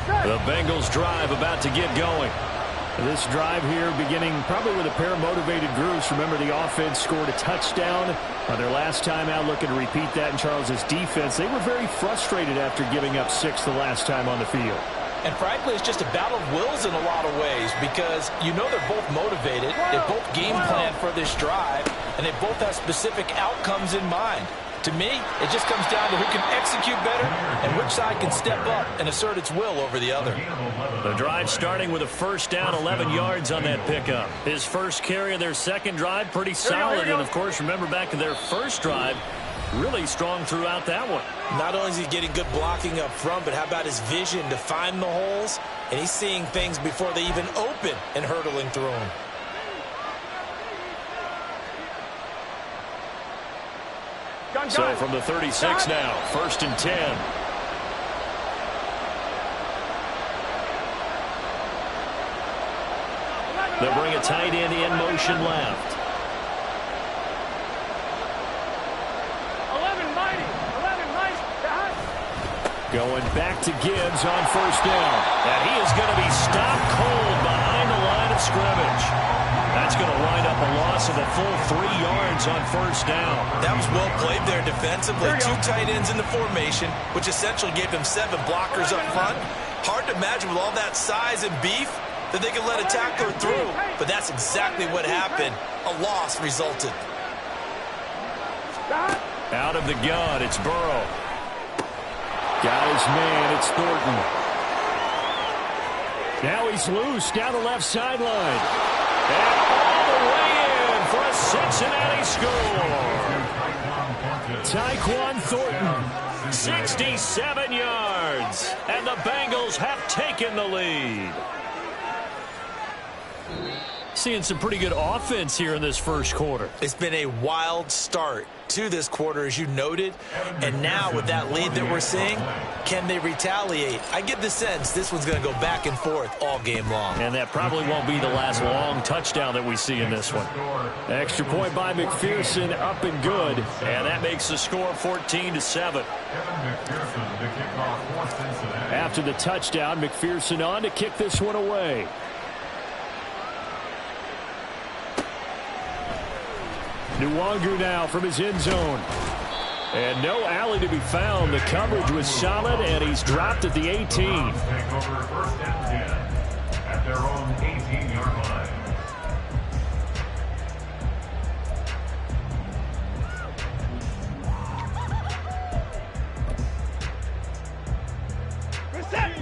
The Bengals drive about to get going. This drive here beginning probably with a pair of motivated groups. Remember, the offense scored a touchdown on their last time out, looking to repeat that in Charles's defense. They were very frustrated after giving up 6 the last time on the field. And frankly, it's just a battle of wills in a lot of ways because you know they're both motivated. They both game plan for this drive, and they both have specific outcomes in mind. To me, it just comes down to who can execute better and which side can step up and assert its will over the other. The drive starting with a first down, 11 yards on that pickup. His first carry of their second drive, pretty solid. And, of course, remember back in their first drive, really strong throughout that one. Not only is he getting good blocking up front, but how about his vision to find the holes? And he's seeing things before they even open and hurtling through them. So from the 36 now, 1st and 10. They'll bring a tight end in motion left. 11 mighty. Going back to Gibbs on first down. And he is going to be stopped cold behind the line of scrimmage. That's going to wind up a loss of a full 3 yards on first down. That was well played there defensively. 2 tight ends in the formation, which essentially gave them 7 blockers up front. Hard to imagine with all that size and beef that they could let a tackler through. But that's exactly what happened. A loss resulted. Out of the gun, it's Burrow. Got his man, it's Thornton. Now he's loose down the left sideline. And all the way in for a Cincinnati score. Tyquan Thornton, 67 yards. And the Bengals have taken the lead. Seeing some pretty good offense here in this first quarter. It's been a wild start to this quarter, as you noted. And now with that lead that we're seeing, can they retaliate? I get the sense this one's going to go back and forth all game long. And that probably won't be the last long touchdown that we see in this one. Extra point by McPherson, up and good. And that makes the score 14-7. After the touchdown, McPherson on to kick this one away. Nwangu now from his end zone. And no alley to be found. The coverage was solid, and he's dropped at the 18. Take over 1st and 10 at their own 18-yard line.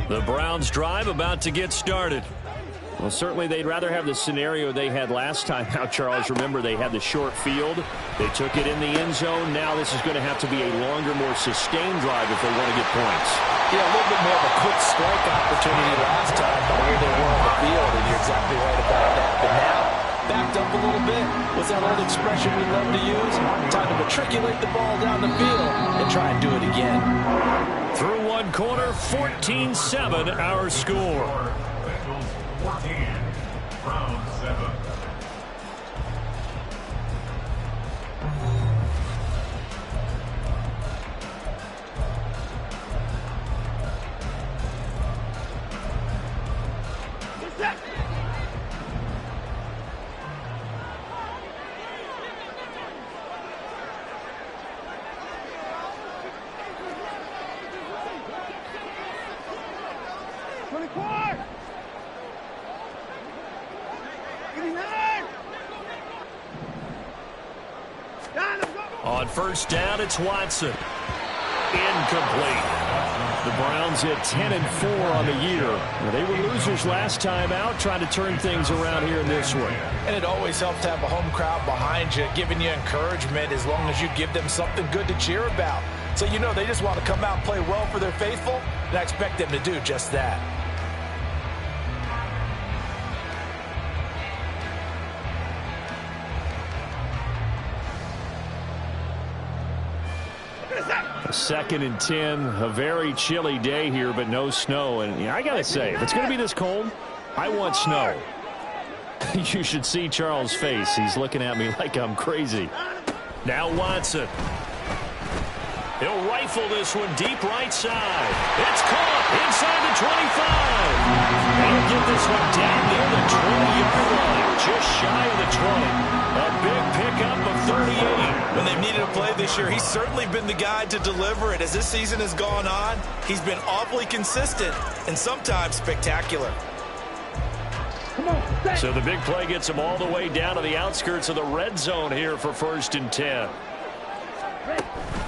The Browns drive about to get started. Well, certainly they'd rather have the scenario they had last time out, Charles. Remember, they had the short field. They took it in the end zone. Now this is going to have to be a longer, more sustained drive if they want to get points. Yeah, a little bit more of a quick strike opportunity last time by where they were on the field, and you're exactly right about that. But now, backed up a little bit. What's that old expression we love to use? Time to matriculate the ball down the field and try and do it again. Through one quarter, 14-7 our score. 14, round 7. On first down, it's Watson. Incomplete. The Browns at 10-4 on the year. They were losers last time out, trying to turn things around here in this one. And it always helps to have a home crowd behind you, giving you encouragement as long as you give them something good to cheer about. So you know they just want to come out and play well for their faithful, and I expect them to do just that. Second and 10, a very chilly day here, but no snow. And I got to say, if it's going to be this cold, I want snow. You should see Charles' face. He's looking at me like I'm crazy. Now Watson. He'll rifle this one deep right side. It's caught inside the 25. He'll get this one down near the 20-yard line, just shy of the 20. A big pickup of 38. When they've needed a play this year, he's certainly been the guy to deliver it. As this season has gone on, he's been awfully consistent and sometimes spectacular. So the big play gets him all the way down to the outskirts of the red zone here for 1st and 10.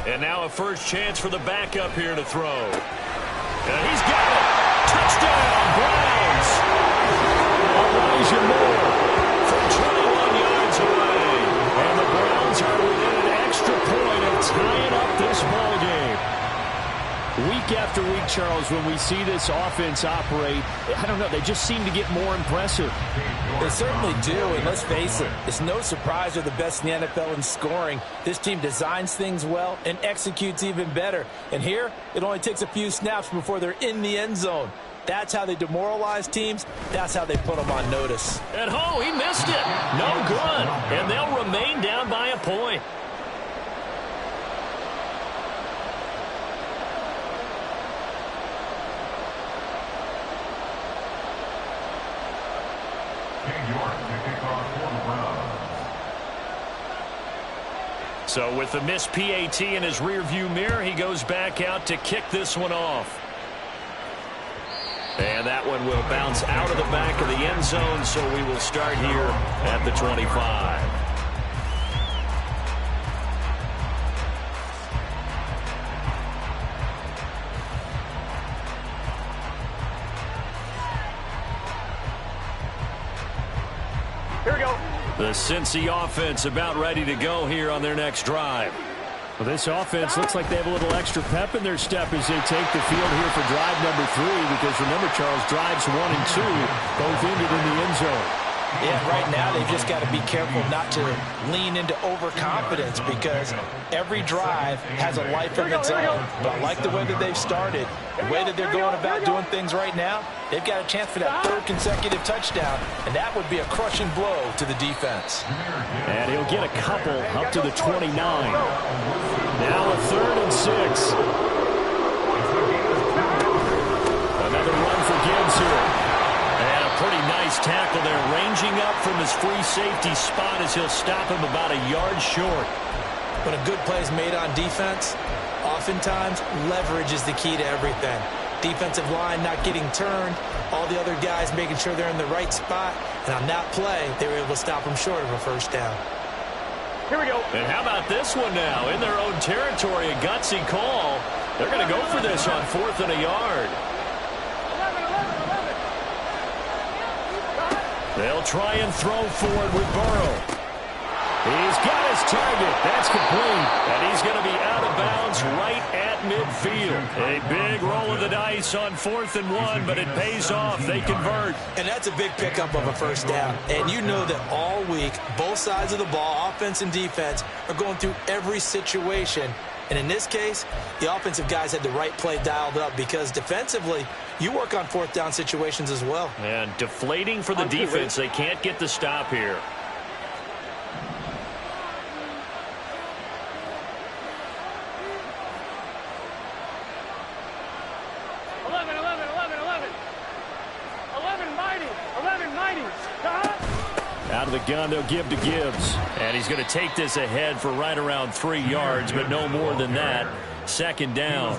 And now a first chance for the backup here to throw. And he's got it. Touchdown, Browns. Elijah Moore from 21 yards away. And the Browns are within an extra point of tying up this ball game. Week after week, Charles, when we see this offense operate, I don't know, they just seem to get more impressive. They certainly do, and let's face it, it's no surprise they're the best in the NFL in scoring. This team designs things well and executes even better. And here, it only takes a few snaps before they're in the end zone. That's how they demoralize teams. That's how they put them on notice. At home, he missed it. No good. And they'll remain down by a point. So with the missed PAT in his rearview mirror, he goes back out to kick this one off. And that one will bounce out of the back of the end zone, so we will start here at the 25. The Cincy offense about ready to go here on their next drive. Well, this offense looks like they have a little extra pep in their step as they take the field here for drive number 3, because remember, Charles, drives 1 and 2 both ended in the end zone. Yeah, right now they've just got to be careful not to lean into overconfidence, because every drive has a life of its own. But I like the way that they've started, the way that they're going about doing things right now. They've got a chance for that 3rd consecutive touchdown, and that would be a crushing blow to the defense. And he'll get a couple up to the 29. Now a 3rd and 6. Another run for Gibbs here. And a pretty nice tackle there, ranging up from his free safety spot as he'll stop him about a yard short. When a good play is made on defense, oftentimes leverage is the key to everything. Defensive line not getting turned, all the other guys making sure they're in the right spot, and on that play, they were able to stop him short of a first down. Here we go. And how about this one now? In their own territory, a gutsy call. They're going to go for this on 4th and a yard. They'll try and throw forward with Burrow. He's got his target. That's complete. And he's going to be out of bounds right at midfield. A big roll of the dice on 4th and 1, but it pays off. They convert. And that's a big pickup of a first down. And you know that all week, both sides of the ball, offense and defense, are going through every situation. And in this case, the offensive guys had the right play dialed up, because defensively, you work on 4th down situations as well. And deflating for the defense. They can't get the stop here. Out of the gun, they'll give to Gibbs. And he's going to take this ahead for right around 3 yards, but no more than that. 2nd down.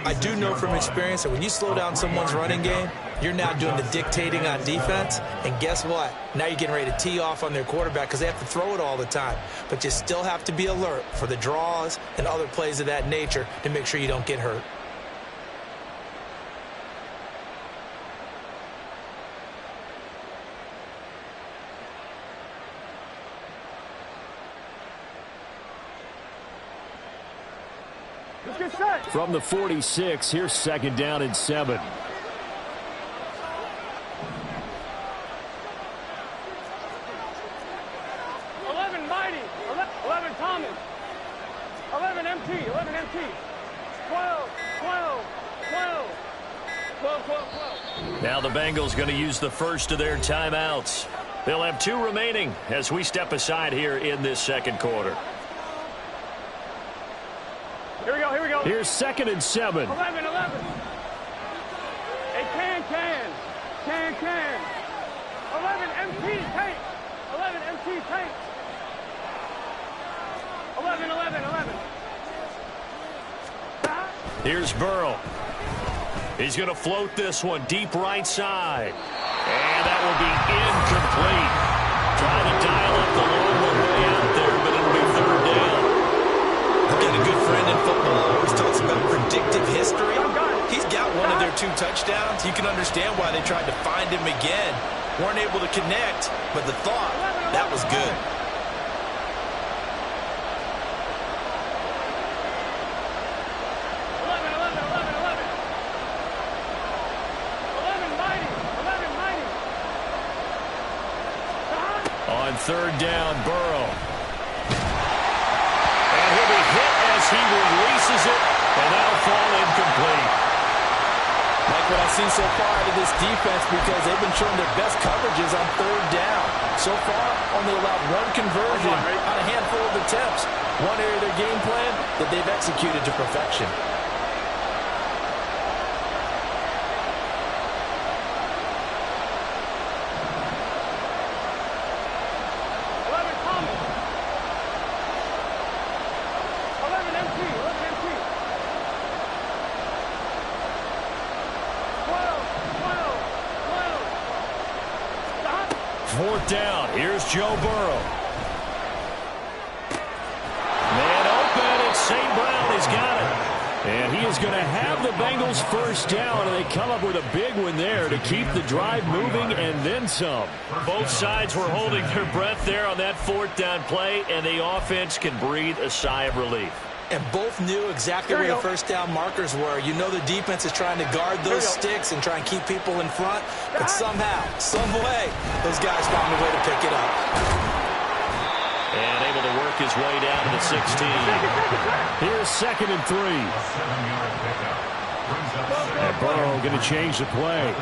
I do know from experience that when you slow down someone's running game, you're now doing the dictating on defense. And guess what? Now you're getting ready to tee off on their quarterback, because they have to throw it all the time. But you still have to be alert for the draws and other plays of that nature to make sure you don't get hurt. From the 46, here's 2nd down and 7. Mighty, 11 Thomas, 11 MT, 11 MT, 12, 12, 12, 12, 12, 12. Now the Bengals going to use the first of their timeouts. They'll have 2 remaining as we step aside here in this 2nd quarter. Here Here's 2nd and 7. 11. Hey, can. 11 MT tank. 11 MT tank. 11. Here's Burrow. He's going to float this one deep right side. And that will be incomplete. Trying to dial up the long one way out there, but it'll be 3rd down. I've got a good friend in football who always talks about predictive history. He's got one of their 2 touchdowns. You can understand why they tried to find him again. Weren't able to connect, but the thought, that was good. On 3rd down, Burrow. And he'll be hit as he releases it, and that'll fall incomplete. Like what I've seen so far out of this defense, because they've been showing their best coverages on 3rd down. So far, only allowed 1 conversion on a handful of attempts. One area of their game plan that they've executed to perfection. Down. Here's Joe Burrow. Man open. It's St. Brown. He's got it. And he is going to have the Bengals 1st down, and they come up with a big one there to keep the drive moving and then some. Both sides were holding their breath there on that 4th down play, and the offense can breathe a sigh of relief. And both knew exactly where the 1st down markers were. You know the defense is trying to guard those sticks and try and keep people in front. But somehow, some way, those guys found a way to pick it up. And able to work his way down to the 16. Here's 2nd and 3. And Burrow going to change the play.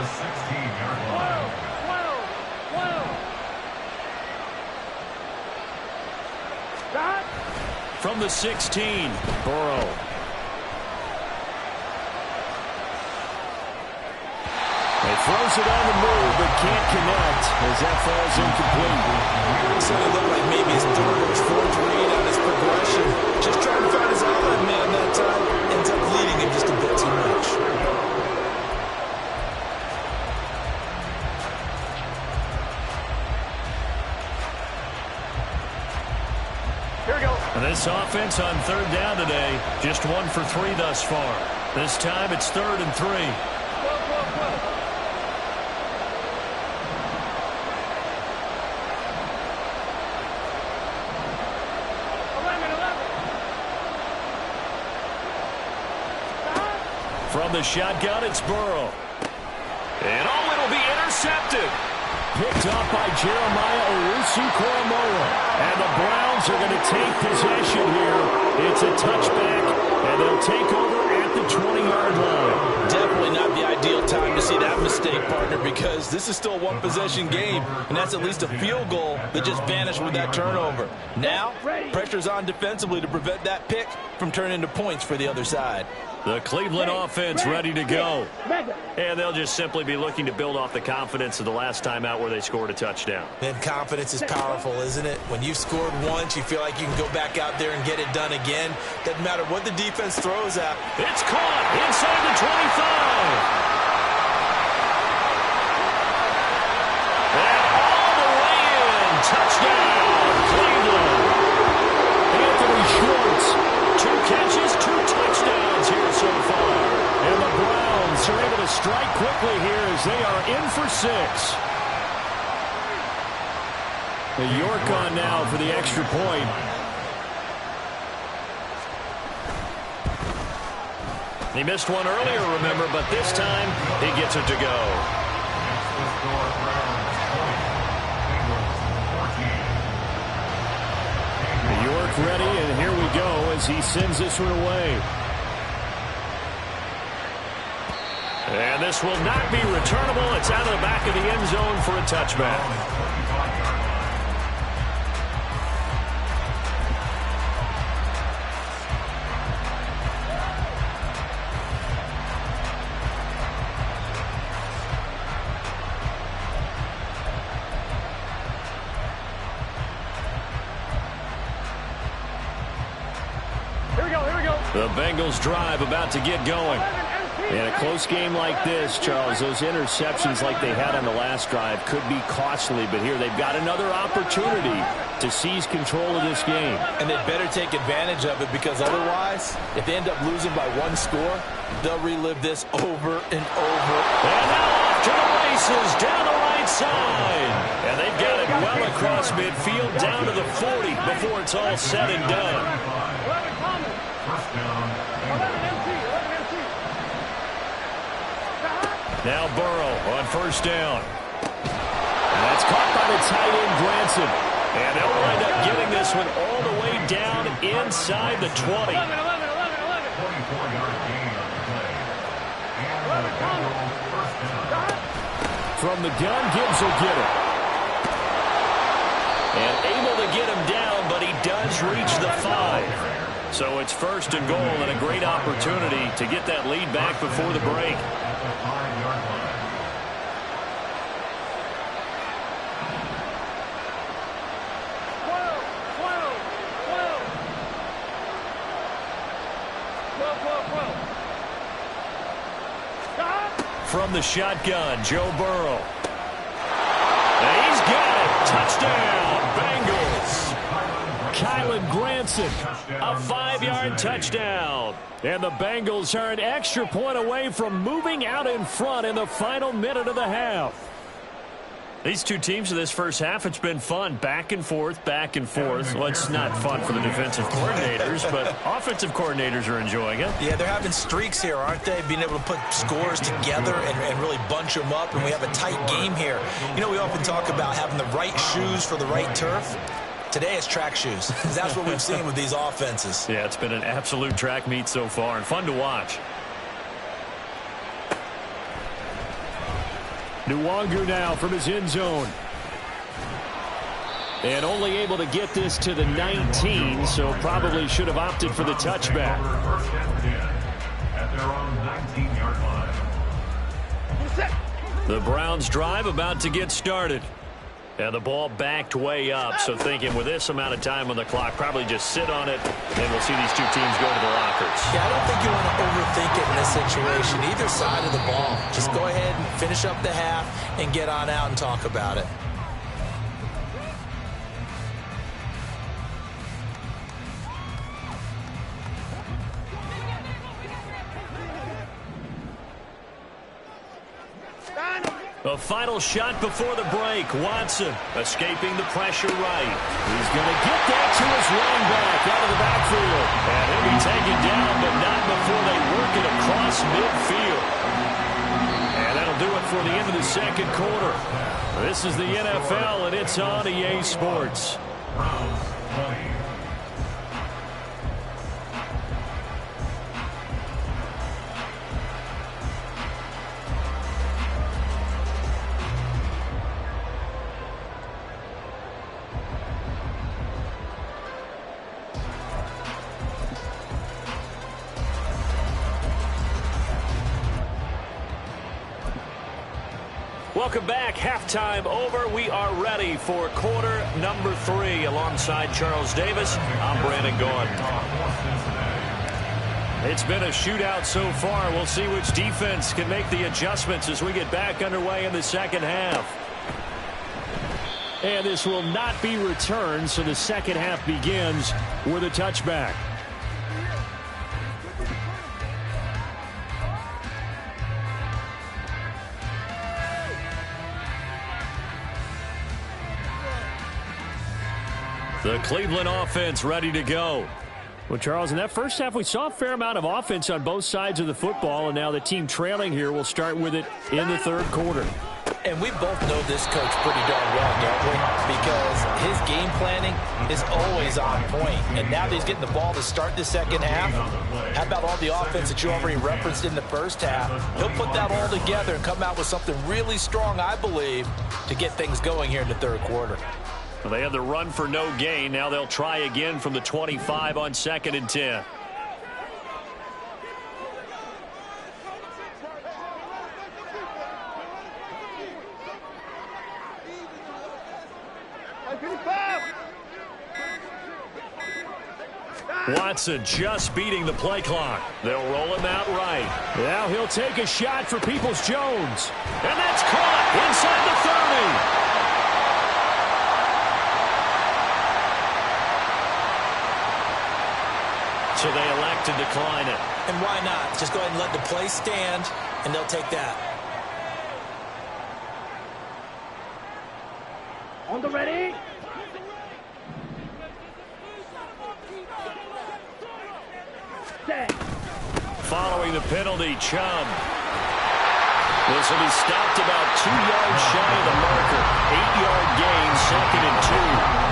From the 16, Burrow. He throws it on the move, but can't connect as that falls incomplete. So it looked like maybe his 3rd or his 4th read on his progression. Just trying to find his outlet man that time. Ends up leading him just a bit too much. And this offense on 3rd down today, just 1 for 3 thus far. This time it's 3rd and 3. From the shotgun, it's Burrow. And it'll be intercepted. Picked up by Jeremiah Owusu-Koramoah. And the Browns are going to take possession here. It's a touchback, and they'll take over at the 20-yard line. Definitely not the ideal time to see that mistake, partner, because this is still a 1-possession game, and that's at least a field goal that just vanished with that turnover. Now, pressure's on defensively to prevent that pick from turning into points for the other side. The Cleveland offense ready to go. And they'll just simply be looking to build off the confidence of the last time out where they scored a touchdown. And confidence is powerful, isn't it? When you've scored once, you feel like you can go back out there and get it done again. Doesn't matter what the defense throws at. It's caught inside the 25. And all the way in. Touchdown, Cleveland. Anthony Schwartz, 2 catches, 2 touchdowns here so far. And the Browns are able to strike quickly here as they are in for 6. The York on now for the extra point. He missed one earlier, remember, but this time he gets it to go. The York ready, and here we go as he sends this one away. And this will not be returnable. It's out of the back of the end zone for a touchback. The Bengals drive about to get going. In a close game like this, Charles, those interceptions like they had on the last drive could be costly, but here they've got another opportunity to seize control of this game. And they better take advantage of it, because otherwise, if they end up losing by one score, they'll relive this over and over. And now off to the races down the right side. And they've got it well across midfield down to the 40 before it's all said and done. Now Burrow on first down. And that's caught by the tight end, Granson. And they'll wind up getting this one all the way down inside the 20. 24-yard gain on the play. And the Bengals first down. From the gun, Gibbs will get it. And able to get him down, but he does reach the 5. So it's first and goal, and a great opportunity to get that lead back before the break. At the 5-yard line. From the shotgun, Joe Burrow. And he's got it. Touchdown, Bengals. Kylan Granson, a 5-yard touchdown. And the Bengals are an extra point away from moving out in front in the final minute of the half. These two teams in this first half, it's been fun. Back and forth, back and forth. Well, it's not fun for the defensive coordinators, but offensive coordinators are enjoying it. Yeah, they're having streaks here, aren't they? Being able to put scores together and really bunch them up, and we have a tight game here. You know, we often talk about having the right shoes for the right turf. Today it's track shoes. That's what we've seen with these offenses. Yeah, it's been an absolute track meet so far and fun to watch. Nwangu now from his end zone. And only able to get this to the 19, so probably should have opted for the touchback. First and 10 at their own 19-yard line. The Browns drive about to get started. And the ball backed way up, so thinking with this amount of time on the clock, probably just sit on it, and we'll see these two teams go to the lockers. Yeah, I don't think you want to overthink it in this situation, either side of the ball. Just go ahead and finish up the half and get on out and talk about it. A final shot before the break. Watson escaping the pressure right. He's going to get that to his running back out of the backfield. And he'll be taken down, but not before they work it across midfield. And that'll do it for the end of the second quarter. This is the NFL, and it's on EA Sports. Browns 20. Welcome back. Halftime over. We are ready for quarter number 3. Alongside Charles Davis, I'm Brandon Gordon. It's been a shootout so far. We'll see which defense can make the adjustments as we get back underway in the second half. And this will not be returned, so the second half begins with a touchback. The Cleveland offense ready to go. Well, Charles, in that first half, we saw a fair amount of offense on both sides of the football, and now the team trailing here will start with it in the third quarter. And we both know this coach pretty darn well, don't we? Because his game planning is always on point. And now that he's getting the ball to start the second half, how about all the offense that you already referenced in the first half? He'll put that all together and come out with something really strong, I believe, to get things going here in the third quarter. Well, they had the run for no gain. Now they'll try again from the 25 on 2nd and 10. Watson just beating the play clock. They'll roll him out right. Now he'll take a shot for Peoples-Jones. And that's caught inside the 30. So they elect to decline it. And why not? Just go ahead and let the play stand, and they'll take that. On the ready. Set. Following the penalty, Chubb. This will be stopped about 2 yards shy of the marker. 8-yard gain, 2nd and 2.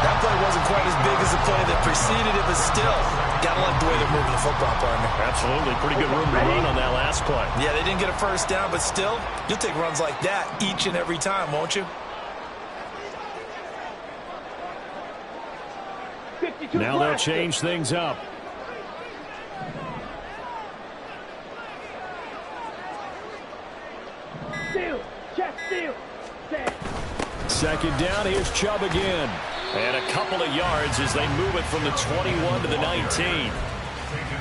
That play wasn't quite as big as the play that preceded it, but still, gotta like the way they're moving the football, partner. Absolutely. Pretty good room to run on that last play. Yeah, they didn't get a first down, but still, you'll take runs like that each and every time, won't you? Now they'll change things up. Steal. Check steal. Set. 2nd down, here's Chubb again. And a couple of yards as they move it from the 21 to the 19.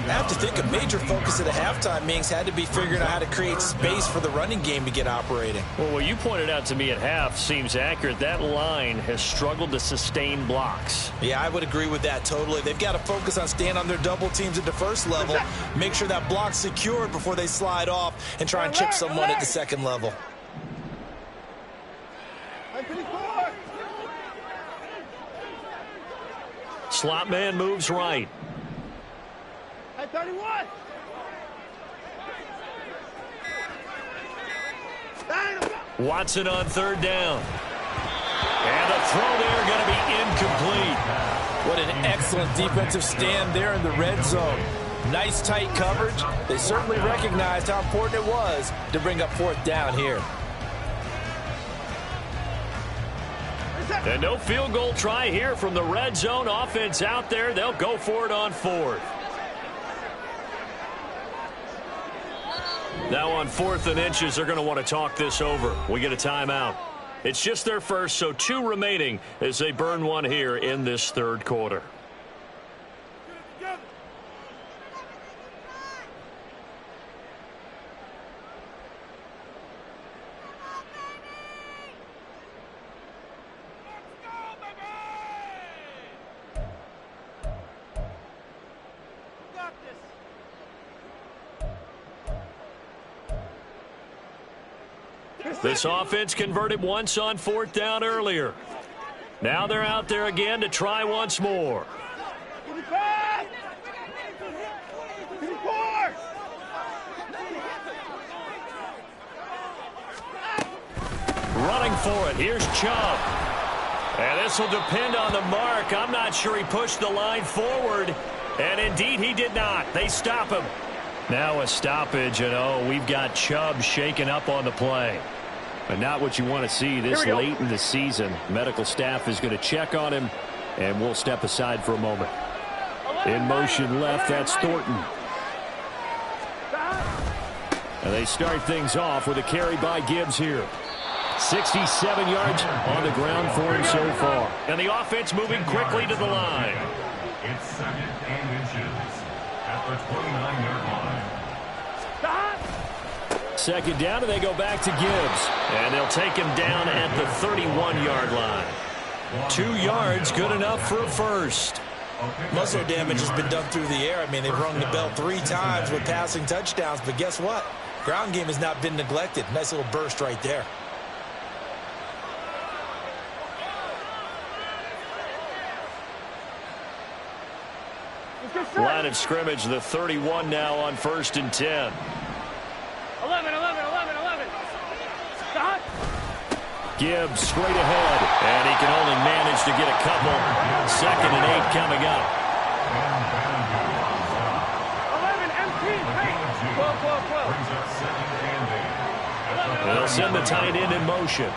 I have to think a major focus of the halftime meetings had to be figuring out how to create space for the running game to get operating. Well, what you pointed out to me at half seems accurate. That line has struggled to sustain blocks. Yeah, I would agree with that totally. They've got to focus on staying on their double teams at the first level, make sure that block's secured before they slide off and try and chip someone at the second level. Slot man moves right. 31. Watson on 3rd down. And the throw there going to be incomplete. What an excellent defensive stand there in the red zone. Nice tight coverage. They certainly recognized how important it was to bring up 4th down here. And no field goal try here from the red zone. Offense out there. They'll go for it on 4th. Now on 4th and inches, they're going to want to talk this over. We get a timeout. It's just their first, so 2 remaining as they burn one here in this 3rd quarter. This offense converted once on 4th down earlier. Now they're out there again to try once more. Running for it. Here's Chubb. And this will depend on the mark. I'm not sure he pushed the line forward. And indeed he did not. They stop him. Now a stoppage, and we've got Chubb shaken up on the play. But not what you want to see this late in the season. Medical staff is going to check on him, and we'll step aside for a moment. In motion left, that's Thornton. And they start things off with a carry by Gibbs here. 67 yards on the ground for him so far. And the offense moving quickly to the line. It's 2nd and inches at the 29-yard line. 2nd down, and they go back to Gibbs. And they'll take him down at the 31-yard line. 2 yards, good enough for a first. Muscle damage has been done through the air. I mean, they've rung the bell 3 times with passing touchdowns, but guess what? Ground game has not been neglected. Nice little burst right there. Line of scrimmage, the 31 now on 1st and 10. 11. Stop. Gibbs straight ahead, and he can only manage to get a couple. 2nd and 8 coming up. 11 empty. 12. They'll send the tight end in motion.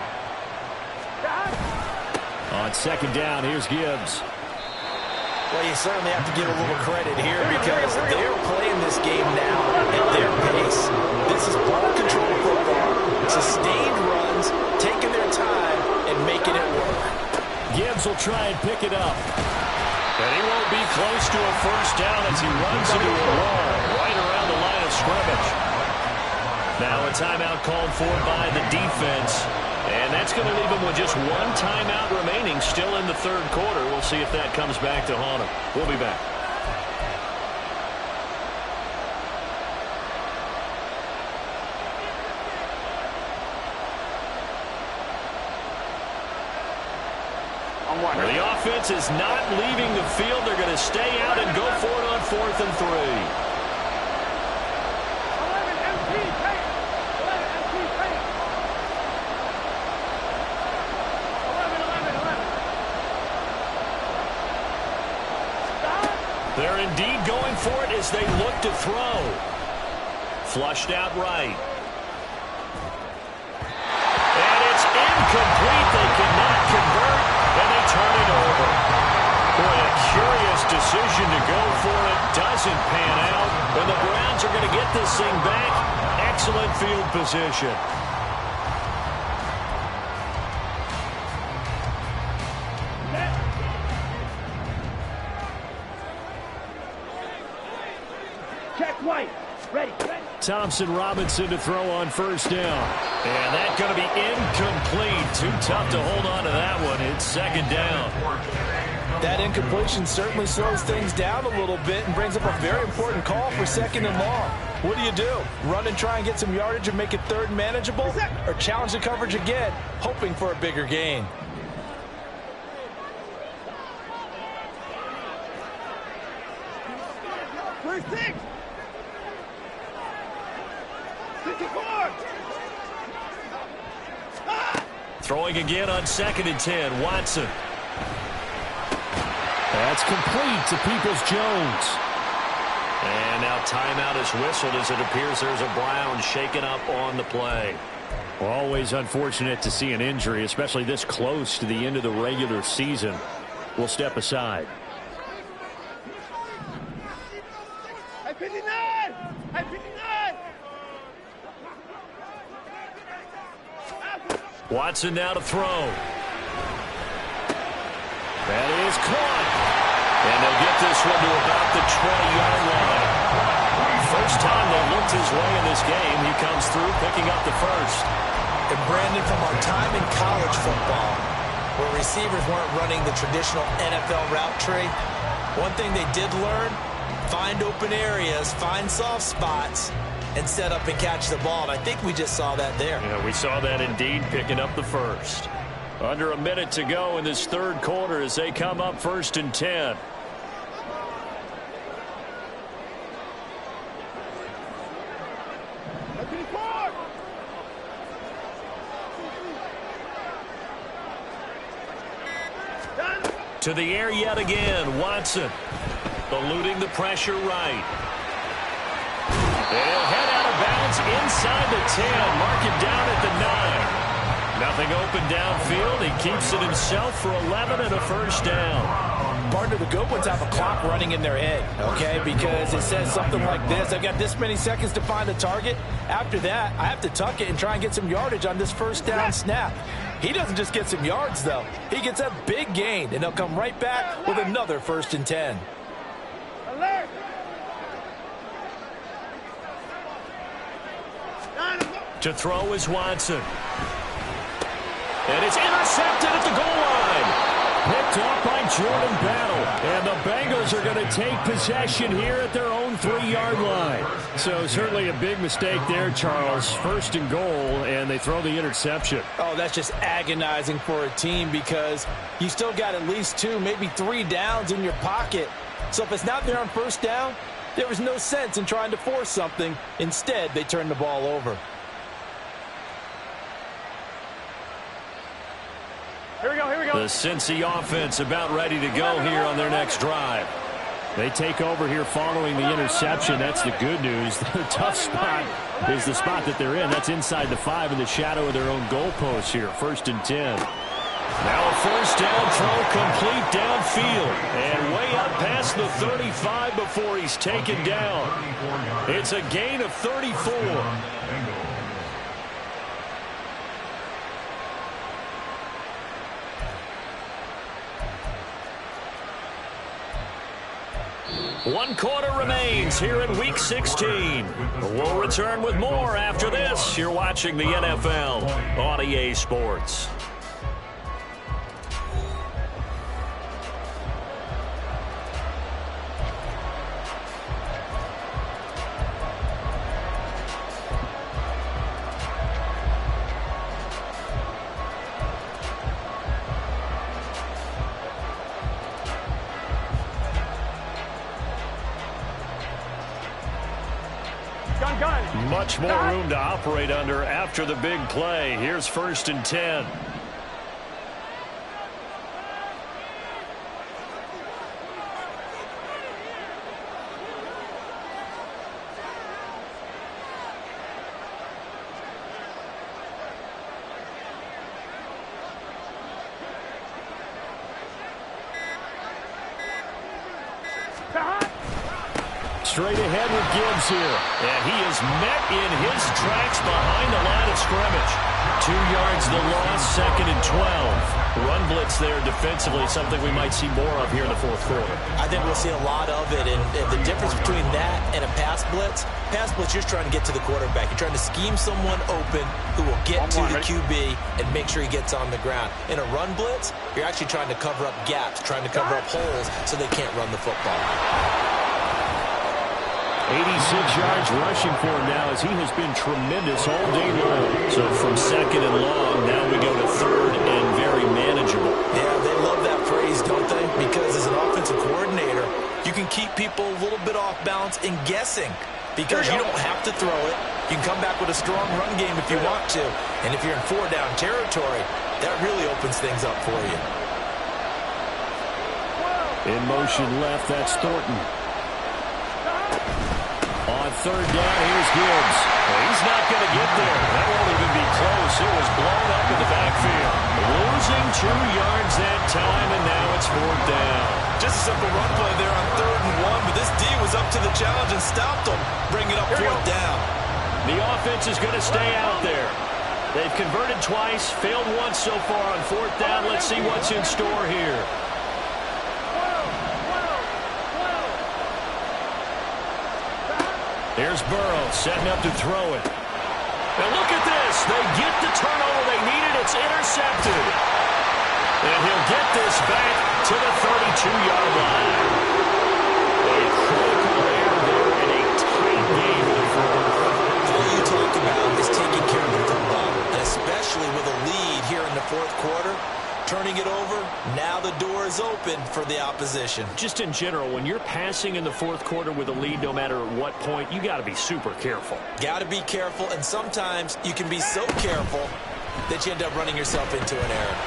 On 2nd down, here's Gibbs. Well, you certainly have to give a little credit here because they're playing this game now at their pace. This is ball control football, sustained runs, taking their time and making it work. Gibbs will try and pick it up. And he won't be close to a first down as he runs into a wall right around the line of scrimmage. Now a timeout called for by the defense. And that's going to leave him with just one timeout remaining still in the third quarter. We'll see if that comes back to haunt him. We'll be back. The offense is not leaving the field. They're going to stay out and go for it on 4th and 3. 11 MT paint. 11 MT paint. 11. Stop. They're indeed going for it as they look to throw. Flushed out right. And it's incomplete. They cannot convert, and they turn it over. Boy, a curious decision to go for it. Doesn't pan out. And the Browns are going to get this thing back. Excellent field position. Check White. Ready. Thompson Robinson to throw on first down. And that's going to be incomplete. Too tough to hold on to that one. It's second down. That incompletion certainly slows things down a little bit and brings up a very important call for 2nd and long. What do? Run and try and get some yardage and make it 3rd and manageable? Or challenge the coverage again, hoping for a bigger gain? First 6. 54. Throwing again on 2nd and 10. Watson. That's complete to Peoples-Jones. And now timeout is whistled as it appears there's a Brown shaken up on the play. Always unfortunate to see an injury, especially this close to the end of the regular season. We'll step aside. I 59. I 59. Watson now to throw. That is caught. And they'll get this one to about the 20-yard line. First time they looked his way in this game. He comes through picking up the first. And Brandon, from our time in college football, where receivers weren't running the traditional NFL route tree, one thing they did learn, find open areas, find soft spots, and set up and catch the ball. And I think we just saw that there. Yeah, we saw that indeed, picking up the first. Under a minute to go in this third quarter as they come up 1st and 10. To the air yet again. Watson eluding the pressure right. They'll head out of bounds inside the 10. Mark him down at the 9. Nothing open downfield. He keeps it himself for 11 and a first down. Partner, the good ones have a clock running in their head, okay? Because it says something like this. I've got this many seconds to find the target. After that, I have to tuck it and try and get some yardage on this first down snap. He doesn't just get some yards, though. He gets a big gain, and they'll come right back with another 1st and 10. Alert. To throw is Watson. And it's intercepted at the goal line. Picked off by Jordan Battle. And the Bengals are going to take possession here at their own 3-yard line. So certainly a big mistake there, Charles. 1st and goal, and they throw the interception. Oh, that's just agonizing for a team because you still got at least 2, maybe 3 downs in your pocket. So if it's not there on 1st down, there was no sense in trying to force something. Instead, they turn the ball over. Here we go. The Cincy offense about ready to go here on their next drive. They take over here following the interception. That's the good news. The tough spot is the spot that they're in. That's inside the 5 in the shadow of their own goalpost here. 1st and 10. Now a first down throw complete downfield. And way up past the 35 before he's taken down. It's a gain of 34. One quarter remains here in Week 16. We'll return with more after this. You're watching the NFL on EA Sports. Much more room to operate under after the big play. Here's 1st and 10. Straight ahead with Gibbs here. And he is met in his tracks behind the line of scrimmage. 2 yards the loss, 2nd and 12. Run blitz there defensively, something we might see more of here in the 4th quarter. I think we'll see a lot of it. And the difference between that and a pass blitz, you're trying to get to the quarterback. You're trying to scheme someone open who will get to the QB and make sure he gets on the ground. In a run blitz, you're actually trying to cover up gaps, trying to cover up holes so they can't run the football. 86 yards rushing for him now as he has been tremendous all day long. So from 2nd and long, now we go to 3rd and very manageable. Yeah, they love that phrase, don't they? Because as an offensive coordinator, you can keep people a little bit off balance and guessing because you don't have to throw it. You can come back with a strong run game if you want to. And if you're in 4-down territory, that really opens things up for you. In motion left, that's Thornton. On 3rd down, here's Gibbs. Well, he's not going to get there. That won't even be close. It was blown up in the backfield. Losing 2 yards that time, and now it's 4th down. Just a simple run play there on 3rd and 1, but this D was up to the challenge and stopped him. Bring it up 4th down. The offense is going to stay out there. They've converted twice, failed once so far on 4th down. Let's see what's in store here. Here's Burrow setting up to throw it. And look at this. They get the turnover they needed. It's intercepted. And he'll get this back to the 32-yard line. A critical error there in a tight game. All you talk about is taking care of the football, and especially with a lead here in the 4th quarter. Turning it over, now the door is open for the opposition. Just in general, when you're passing in the 4th quarter with a lead, no matter what point, you got to be super careful. Got to be careful, and sometimes you can be so careful that you end up running yourself into an error.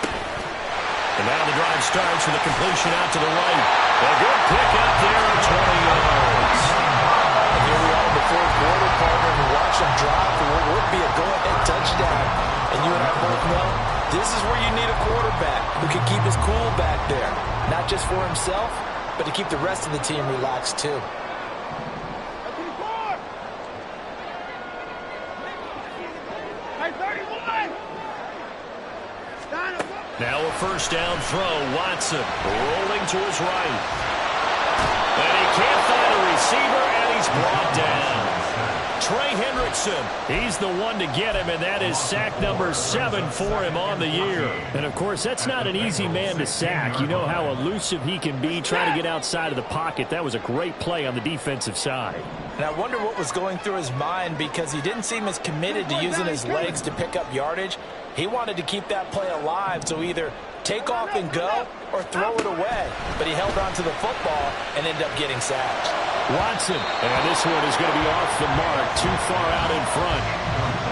And now the drive starts with a completion out to the right. A good pick up there at 20 yards. And here we are in the 4th quarter, partner, and watch them drive for what would be a go-ahead touchdown. And you and I both know this is where you need a quarterback who can keep his cool back there. Not just for himself, but to keep the rest of the team relaxed too. Now a 1st down throw. Watson rolling to his right. And he can't find a receiver, and he's brought down. Trey Hendrickson, he's the one to get him, and that is sack number 7 for him on the year. And, of course, that's not an easy man to sack. You know how elusive he can be trying to get outside of the pocket. That was a great play on the defensive side. And I wonder what was going through his mind because he didn't seem as committed to using his legs to pick up yardage. He wanted to keep that play alive, so either take off and go or throw it away. But he held on to the football and ended up getting sacked. Watson, and this one is going to be off the mark, too far out in front.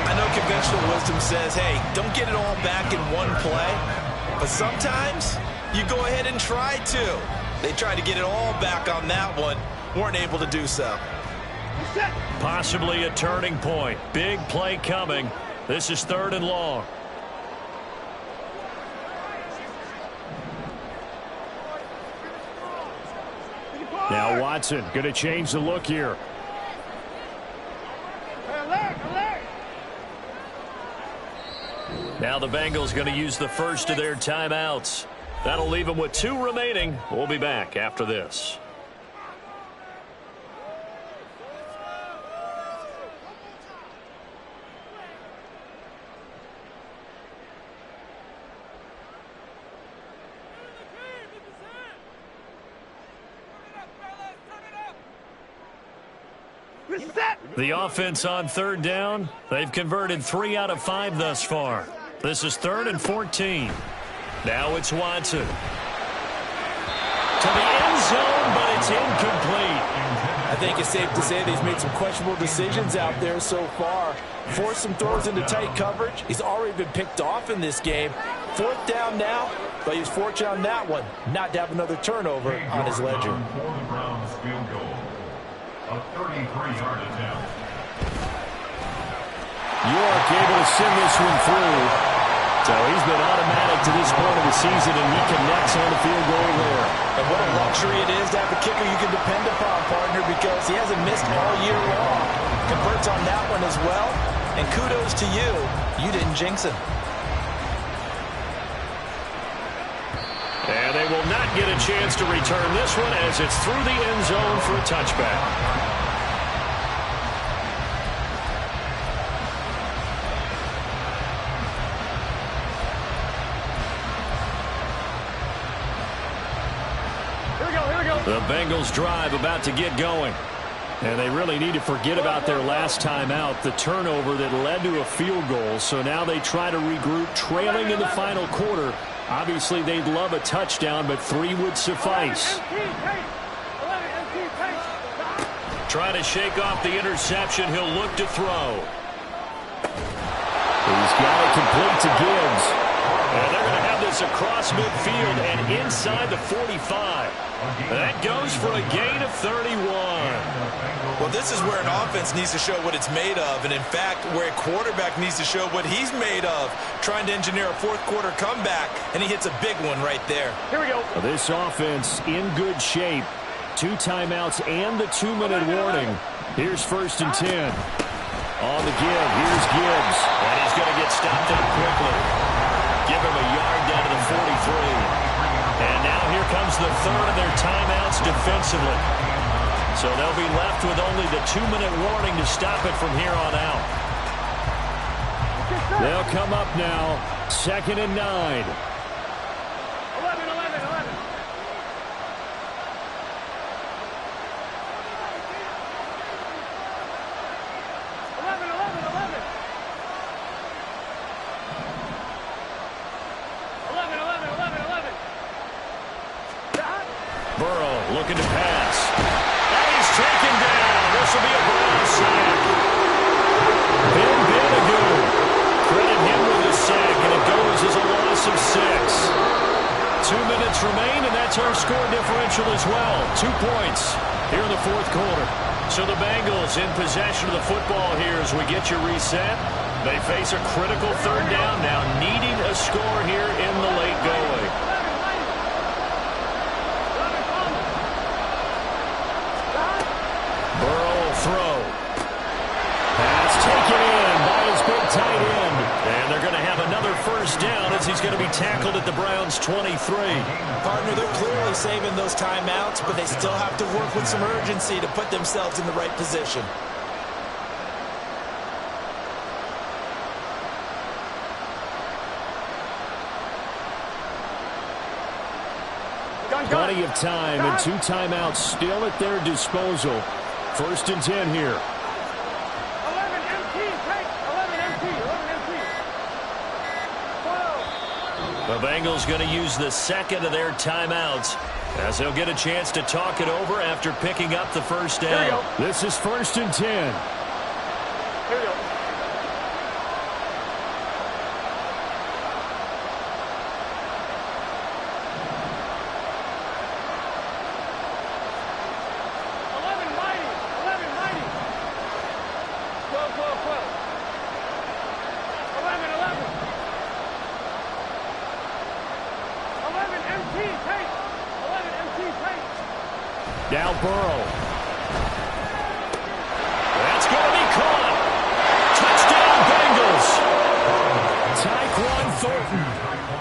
I know conventional wisdom says, hey, don't get it all back in one play. But sometimes you go ahead and try to. They tried to get it all back on that one, weren't able to do so. Possibly a turning point. Big play coming. This is 3rd and long. Now Watson going to change the look here. Now the Bengals going to use the first of their timeouts. That'll leave them with 2 remaining. We'll be back after this. The offense on third down, they've converted 3 out of 5 thus far. This is 3rd and 14. Now it's Watson. To the end zone, but it's incomplete. I think it's safe to say that he's made some questionable decisions out there so far. Forced some throws into tight coverage. He's already been picked off in this game. 4th down now, but he's fortunate on that one, not to have another turnover on his ledger. For the Browns field goal, a 33-yard attempt. York able to send this one through. So he's been automatic to this point of the season, and he connects on the field goal there. And what a luxury it is to have a kicker you can depend upon, partner, because he hasn't missed all year long. Converts on that one as well. And kudos to you. You didn't jinx him. And they will not get a chance to return this one as it's through the end zone for a touchback. The Bengals drive about to get going. And they really need to forget about their last time out, the turnover that led to a field goal. So now they try to regroup, trailing in the final quarter. Obviously, they'd love a touchdown, but 3 would suffice. Trying to shake off the interception. He'll look to throw. He's got it complete to Gibbs. And they're going to have this across midfield and inside the 45. That goes for a gain of 31. Well, this is where an offense needs to show what it's made of. And, in fact, where a quarterback needs to show what he's made of, trying to engineer a fourth-quarter comeback, and he hits a big one right there. Here we go. This offense in good shape. 2 timeouts and the 2-minute warning. Here's 1st and 10. On the give, here's Gibbs. And he's going to get stopped up quickly. Give him a yard down to the 43. And now here comes the 3rd of their timeouts defensively. So they'll be left with only the 2-minute warning to stop it from here on out. They'll come up now, 2nd and 9. 11. 11. Burrow looking to pass. And he's taken down. This will be a Brown sack. Ben Benagoo. Credit him with a sack, and it goes as a loss of 6. 2 minutes remain, and that's our score differential as well. 2 points here in the 4th quarter. So the Bengals in possession of the football here as we get you reset. They face a critical 3rd down now, needing a score here in the late going. Burrow will throw. Pass taken in by his big tight end. And they're going to have another 1st down as he's going to be tackled at the Browns' 23. Partner, they're clearly saving those timeouts, but they still have to work with some urgency to put themselves in the right position. Plenty of time and 2 timeouts still at their disposal. 1st and 10 here. 11 empty. 11 empty. 12. The Bengals going to use the 2nd of their timeouts as they'll get a chance to talk it over after picking up the 1st down. This is 1st and 10. Here we go. 11 empty. Now Burrow. That's going to be caught. Touchdown, Bengals. Tyquan Thornton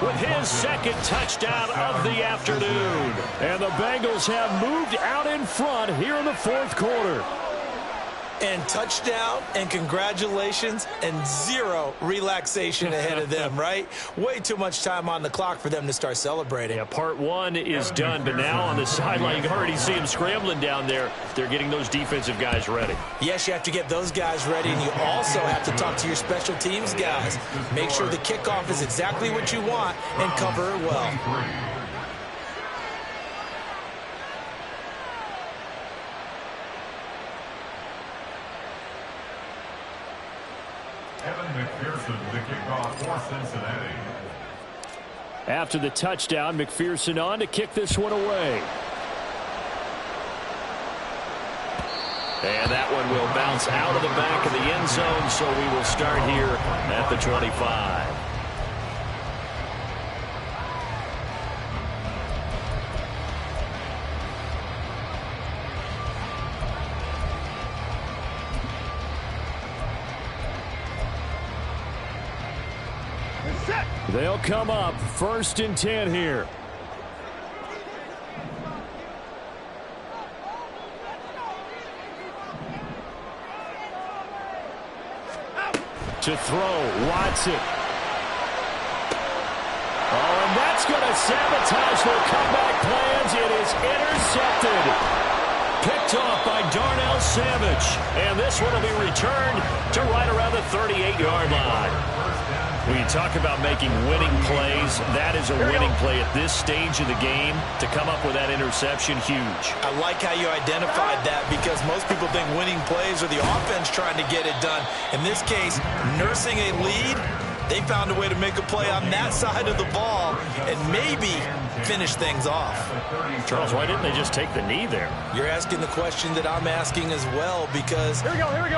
with his 2nd touchdown of the afternoon. And the Bengals have moved out in front here in the 4th quarter. And touchdown, and congratulations, and zero relaxation ahead of them, right? Way too much time on the clock for them to start celebrating. Yeah, part one is done, but now on the sideline, you can already see them scrambling down there. They're getting those defensive guys ready. Yes, you have to get those guys ready, and you also have to talk to your special teams guys. Make sure the kickoff is exactly what you want and cover it well. McPherson, the kickoff for Cincinnati. After the touchdown, McPherson on to kick this one away. And that one will bounce out of the back of the end zone, so we will start here at the 25. They'll come up 1st and 10 here. To throw, Watson. Oh, and that's going to sabotage their comeback plans. It is intercepted. Picked off by Darnell Savage. And this one will be returned to right around the 38-yard line. When you talk about making winning plays, that is a winning play at this stage of the game. To come up with that interception, huge. I like how you identified that, because most people think winning plays are the offense trying to get it done. In this case, nursing a lead, they found a way to make a play on that side of the ball and maybe finish things off. Charles, why didn't they just take the knee there? You're asking the question that I'm asking as well, because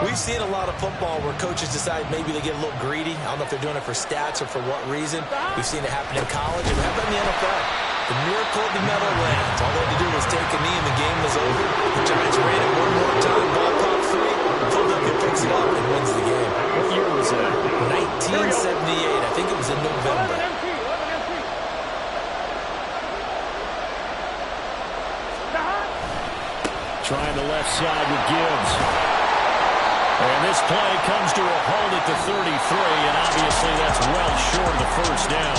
we've seen a lot of football where coaches decide maybe they get a little greedy. I don't know if they're doing it for stats or for what reason. We've seen it happen in college, and how about in the NFL? The miracle of the Meadowlands. All they had to do was take a knee and the game was over. The Giants ran it one more time, ball pop 3. Philadelphia picks it up and wins the game. What year was that? 1978. I think it was in November. Trying the left side with Gibbs. And this play comes to a hold at the 33, and obviously that's well short of the first down.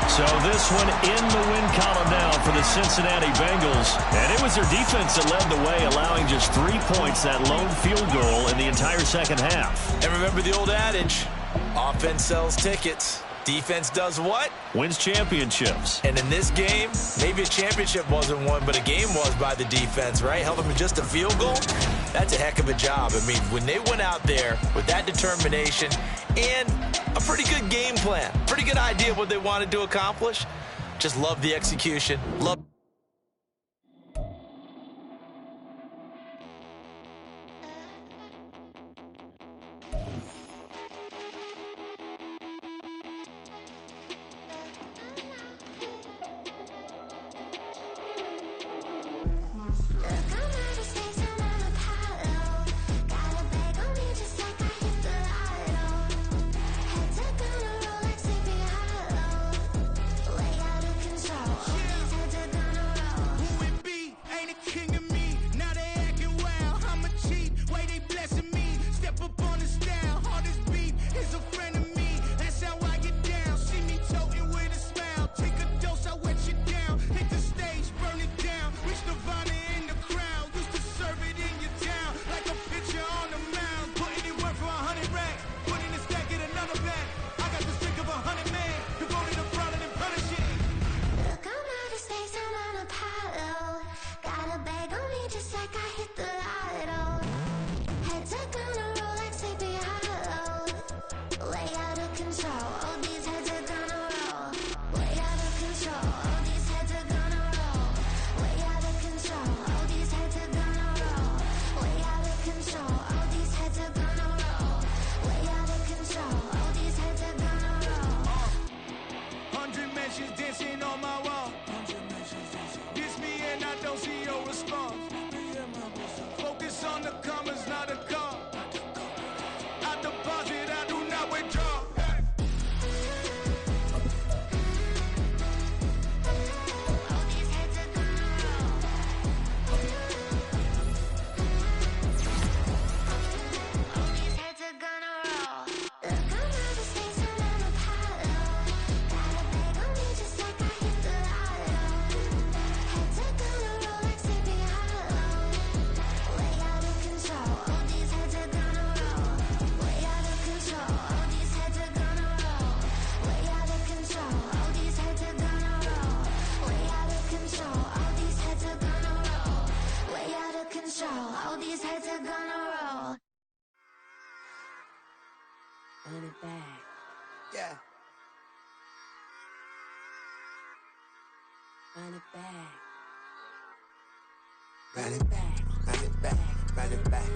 So this one in the win column now for the Cincinnati Bengals. And it was their defense that led the way, allowing just 3 points, that lone field goal in the entire second half. And remember the old adage, offense sells tickets. Defense does what? Wins championships. And in this game, maybe a championship wasn't won, but a game was by the defense, right? Held them to just a field goal. That's a heck of a job. I mean, when they went out there with that determination and a pretty good game plan, pretty good idea of what they wanted to accomplish, just love the execution. Love. these heads are gonna roll. Run it back. Yeah. Run it back. Run it back, run it back, run it back,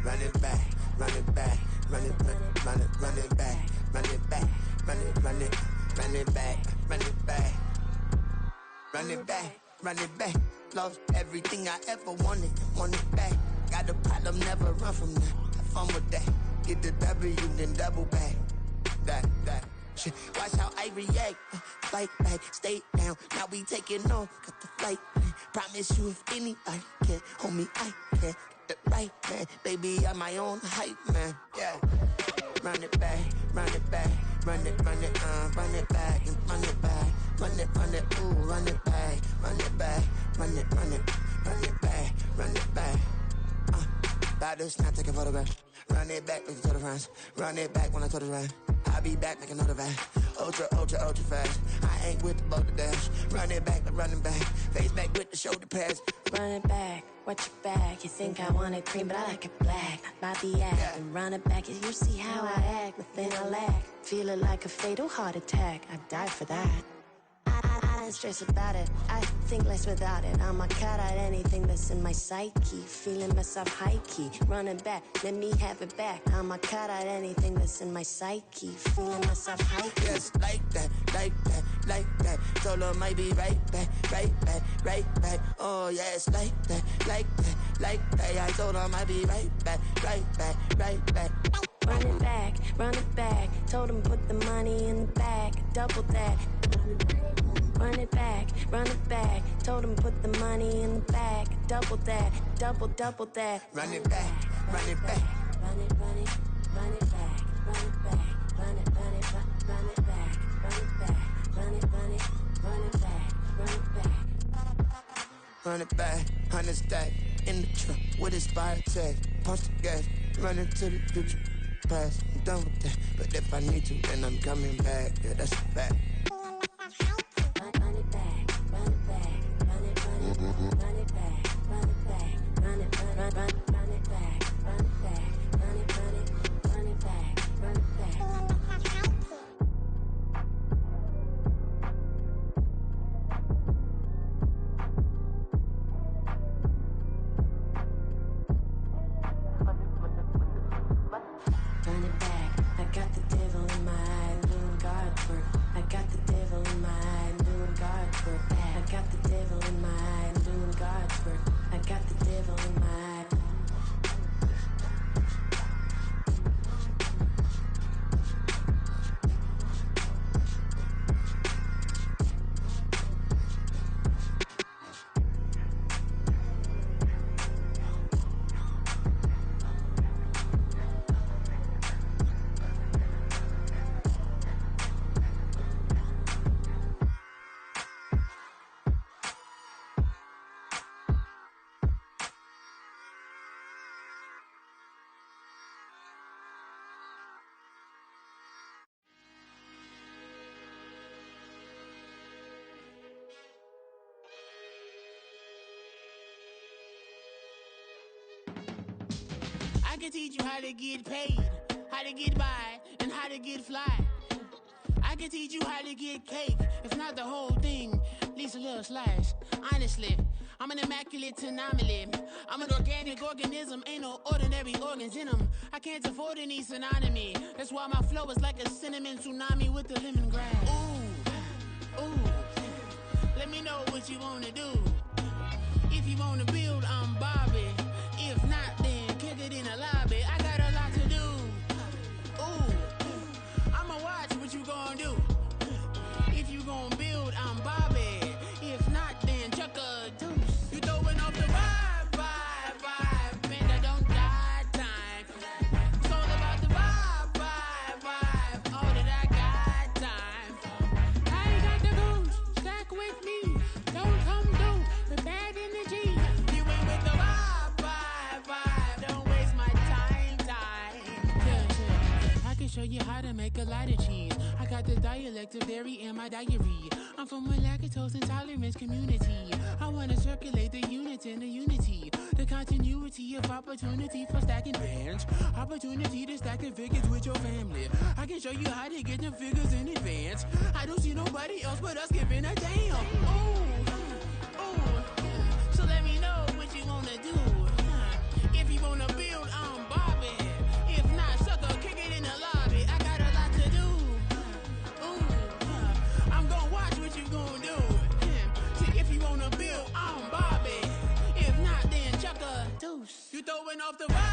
run it back, run it back, run it back, run it back, run it back, run it back, run it back, run it back, run it back. Lost everything I ever wanted it back. Got a problem, never run from that. Have fun with that. Get the W, then double back. That. Shit. Watch how I react. Fight back, stay down. Now we taking off. Got the flight. Promise you if anybody can hold me, I can. Get the right man. Baby, I'm my own hype man. Yeah. Run it back, run it back, run it back, and run it back, ooh, run it back, run it back, run it back, run it back. About to snap, take a photograph. Run it back, make it to the friends. Run it back when I told it right. I'll be back, make another van. Ultra fast. I ain't with the boat to dash. Run it back, running back. Face back with the shoulder pads. Run it back, watch your back. You think I want it cream, but I like it black. Not Bobby act. Yeah. And run it back, you see how I act. Nothing I lack. Feel it like a fatal heart attack. I'd die for that. I don't stress about it. I think less without it. I'ma cut out anything that's in my psyche. Feeling myself high key. Running back, let me have it back. I'ma cut out anything that's in my psyche. Feeling myself high key. Yes, like that. Told her might be right back. Oh yes, like that. I told her might be right back. Run it back. Told him put the money in the bag. Double that. Run it back. Told him put the money in the bag. Double that. Double that. Run it back. Run it back. Run it back. Run it back. Run it back. Run it back. Run it back. Run it back. Run it back. 100 stack in the truck with his fire tag. Punch the gas. Run into the future. Past. I'm done with that. But if I need to, then I'm coming back. Yeah, that's a fact. Run it back. Run it back. Run it back. Run it back. Run it back. Run it back. Run it back. Run it back. Run it back. Run it back. I got the devil in my eye, doing guard work. I got the devil in my eye, doing guard work. I got the devil in my eye, doing guard work. I got the devil in my eye. I can teach you how to get paid, how to get by, and how to get fly. I can teach you how to get cake, if not the whole thing, at least a little slice. Honestly, I'm an immaculate anomaly. I'm an organic organism, ain't no ordinary organs in them. I can't afford any synonymy. That's why my flow is like a cinnamon tsunami with the lemongrass. Ooh, let me know what you wanna do. If you wanna build, I'm Bobby. If not, then kick it in the lobby. I got a lot to do. Ooh, I'ma watch what you gon' do. If you gon' build, I'm Bobby. If not, then chuck a deuce. You throwing off the vibe, man, I don't die time. It's all about the vibe, all that I got time. I ain't got the goose, stack with me. Don't come through with bad energy. You ain't with the vibe, don't waste my time. Yeah. I can show you how to make a lot of cheese. I got the dialect of dairy in my diary. I'm from a lactose intolerance community. I wanna circulate the units in the unity. The continuity of opportunity for stacking bands. Opportunity to stack the figures with your family. I can show you how to get them figures in advance. I don't see nobody else but us giving a damn. Ooh, ooh. So let me know what you wanna do. If you wanna build, I'm Bobby. If not, sucker, kick it in the lobby. I got a lot to do. Ooh, I'm gonna watch what you gonna do. See, if you wanna build, I'm Bobby. If not, then chuck a deuce. You throwing off the vibe.